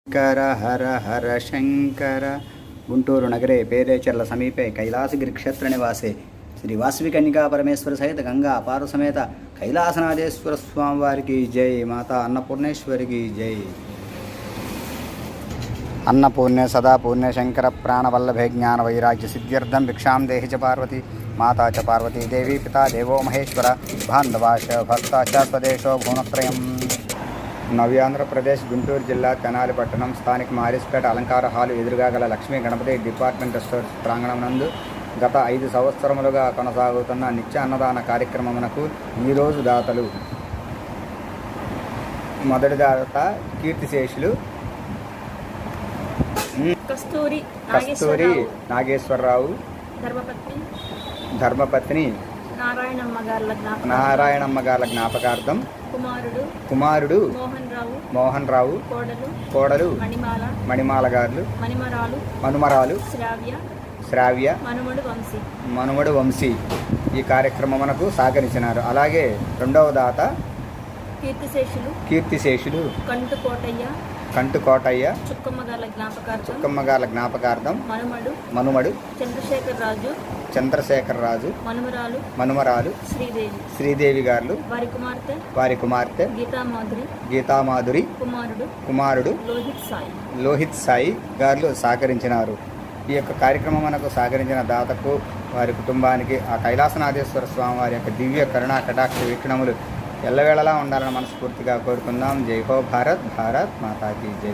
శంకర హర హర శంకర. గుంటూరు నగరే పేరేచర్ల సమీపే కైలాసగిరి క్షేత్ర నివాసే శ్రీ వాసవి కన్యకా పరమేశ్వర సహిత గంగా అపార సమేత కైలాసనాథేశ్వర స్వామివారికి జై. మాతా అన్నపూర్ణేశ్వరికి జై. అన్నపూర్ణే సదా పూర్ణే శంకర ప్రాణవల్లభే జ్ఞాన వైరాగ్య సిద్ధ్యర్థం భిక్షాం దేహి చ పార్వతి మాతా చ పార్వతీ దేవి పితా దేవో మహేశ్వర బాంధవాశ భక్త చ స్వదేశో భువనత్రయం. నవ్యాంధ్రప్రదేశ్ గుంటూరు జిల్లా తెనాలి పట్టణం స్థానిక మారిస్పేట అలంకార హాలు ఎదురుగా గల లక్ష్మీ గణపతి డిపార్ట్మెంట్ స్టోర్స్ ప్రాంగణం నందు గత 5 సంవత్సరములుగా కొనసాగుతున్న నిత్య అన్నదాన కార్యక్రమమునకు ఈరోజు దాతలు. మొదటి దాత కీర్తిశేషులు కస్తూరి నాగేశ్వరరావు ధర్మపత్ని నారాయణమ్మ గార్ల జ్ఞాపకార్థం కుమారుడు మోహన్ రావు కోడలు మణిమాల గారు మనుమరాలు శ్రావ్య మనుమడు వంశీ ఈ కార్యక్రమమునకు సహకరించినారు. అలాగే రెండవ దాత కీర్తిశేషులు కంటు కోటయ్య చుక్కమ్మగార్ల జ్ఞాపకార్థం మనుమడు చంద్రశేఖర్ రాజు మనుమరాలు శ్రీదేవి గారు వారి కుమార్తె గీతామాధురి కుమారుడు లోహిత్ సాయి గారు సహకరించినారు. ఈ యొక్క కార్యక్రమం మనకు సహకరించిన దాతకు వారి కుటుంబానికి ఆ కైలాసనాథేశ్వర స్వామి వారి యొక్క దివ్య కరుణా కటాక్ష వీక్షణములు ఎల్లవేళలా ఉండాలని మనస్ఫూర్తిగా కోరుకుందాం. జై హో భారత్, భారత్ మాతాకి జై.